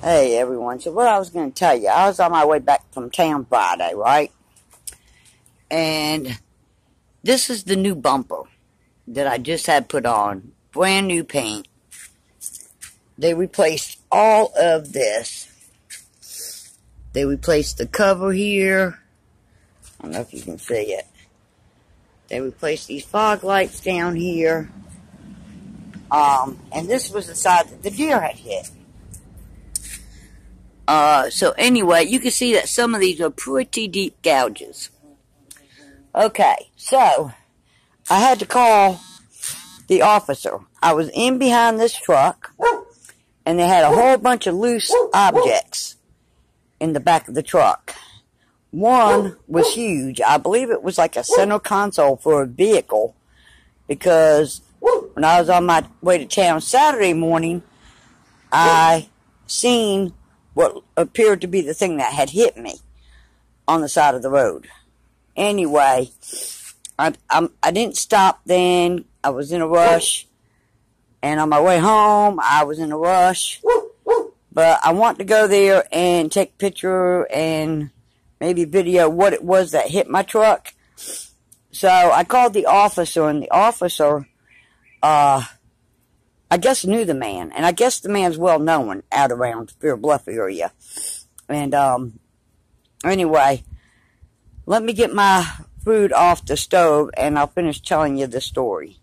Hey everyone, so what I was going to tell you, I was on my way back from town Friday, right? And this is the new bumper that I just had put on, brand new paint. They replaced all of this. They replaced the cover here. I don't know if you can see it. They replaced these fog lights down here. And this was the side that the deer had hit. So anyway, you can see that some of these are pretty deep gouges. Okay, so I had to call the officer. I was in behind this truck, and they had a whole bunch of loose objects in the back of the truck. One was huge. I believe it was like a center console for a vehicle, because when I was on my way to town Saturday morning, I seen what appeared to be the thing that had hit me on the side of the road. Anyway, I didn't stop then. I was in a rush. And on my way home, I was in a rush. But I want to go there and take a picture and maybe video what it was that hit my truck. So I called the officer, and the officer, I guess knew the man, and I guess the man's well known out around Fair Bluff area. And anyway, let me get my food off the stove, and I'll finish telling you the story.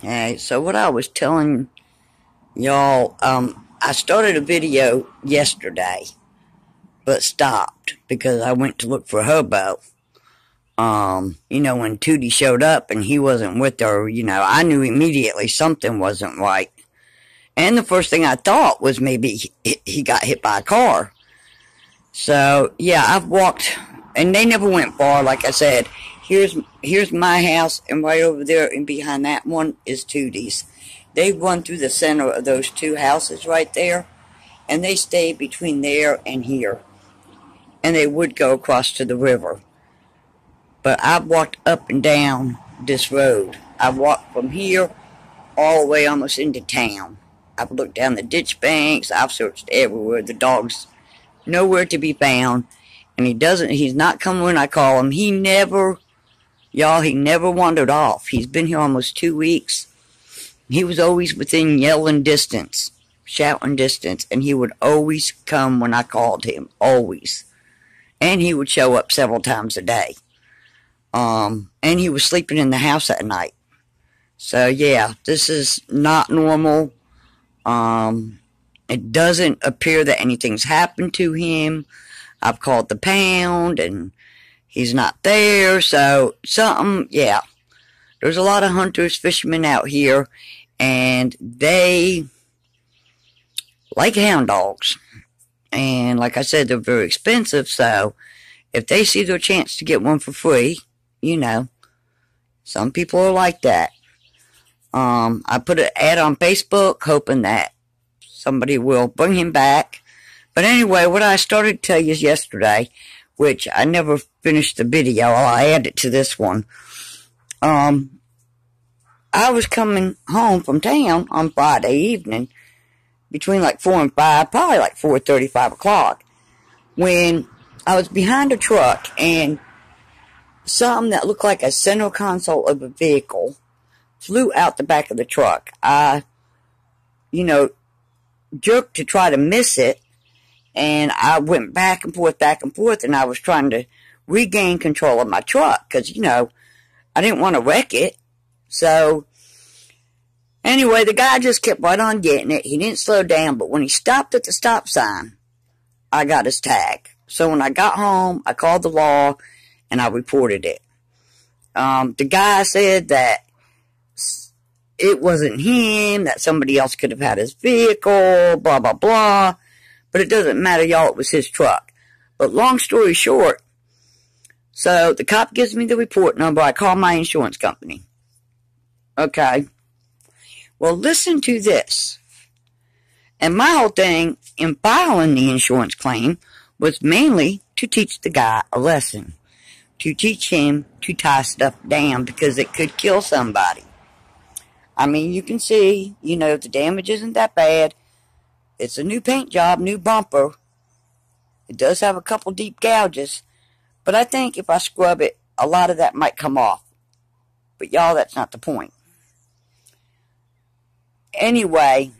Alright, so what I was telling y'all, I started a video yesterday, but stopped because I went to look for Hobo. You know, when Tootie showed up and he wasn't with her, you know, I knew immediately something wasn't right. And the first thing I thought was maybe he got hit by a car. So, yeah, I've walked, and they never went far. Like I said, here's my house, and right over there and behind that one is Tootie's. They run through the center of those two houses right there, and they stay between there and here. And they would go across to the river. But I've walked up and down this road. I've walked from here all the way almost into town. I've looked down the ditch banks. I've searched everywhere. The dog's nowhere to be found. And he's not coming when I call him. He never wandered off. He's been here almost 2 weeks. He was always within yelling distance, shouting distance. And he would always come when I called him. Always. And he would show up several times a day. And he was sleeping in the house at night. So, yeah, this is not normal. It doesn't appear that anything's happened to him. I've called the pound, and he's not there. So, something, yeah. There's a lot of hunters, fishermen out here, and they like hound dogs. And, like I said, they're very expensive, so if they see their chance to get one for free, you know, some people are like that. I put an ad on Facebook hoping that somebody will bring him back. But anyway, what I started to tell you yesterday, which I never finished the video, I'll add it to this one. I was coming home from town on Friday evening between like 4 and 5, probably like 4:30, 5 o'clock, when I was behind a truck, and something that looked like a center console of a vehicle flew out the back of the truck. I, jerked to try to miss it, and I went back and forth, and I was trying to regain control of my truck, because, I didn't want to wreck it. So, anyway, the guy just kept right on getting it. He didn't slow down, but when he stopped at the stop sign, I got his tag. So when I got home, I called the law, and I reported it. The guy said that it wasn't him, that somebody else could have had his vehicle, blah, blah, blah. But it doesn't matter, y'all, it was his truck. But long story short, so the cop gives me the report number. I call my insurance company. Okay. Well, listen to this. And my whole thing in filing the insurance claim was mainly to teach the guy a lesson. To teach him to tie stuff down, because it could kill somebody. I mean, you can see, the damage isn't that bad. It's a new paint job, new bumper. It does have a couple deep gouges, but I think if I scrub it, a lot of that might come off. But y'all, that's not the point. Anyway,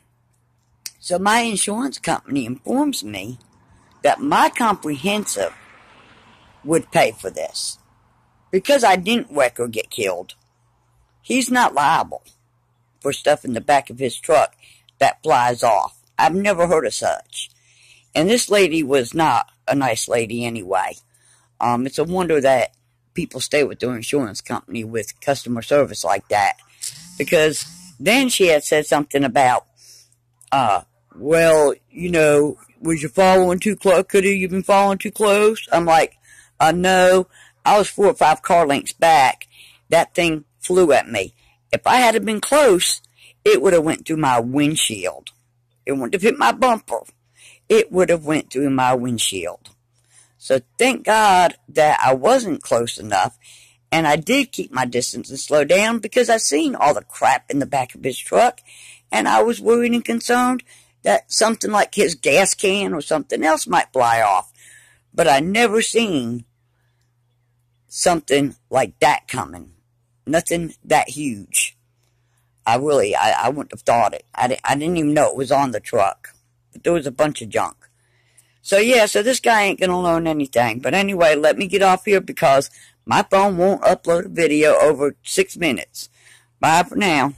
so my insurance company informs me that my comprehensive would pay for this. Because I didn't wreck or get killed. He's not liable for stuff in the back of his truck that flies off. I've never heard of such. And this lady was not a nice lady anyway. It's a wonder that people stay with their insurance company with customer service like that. Because then she had said something about, well, you know, was you following too close? Could have you been following too close? I'm like, no. I was 4 or 5 car lengths back. That thing flew at me. If I had been close, it would have went through my windshield. It wouldn't have hit my bumper. It would have went through my windshield. So thank God that I wasn't close enough, and I did keep my distance and slow down because I seen all the crap in the back of his truck, and I was worried and concerned that something like his gas can or something else might fly off. But I never seen something like that coming. Nothing that huge. I wouldn't have thought it. I didn't even know it was on the truck. But there was a bunch of junk. So yeah, so this guy ain't gonna learn anything. But anyway, let me get off here because my phone won't upload a video over 6 minutes. Bye for now.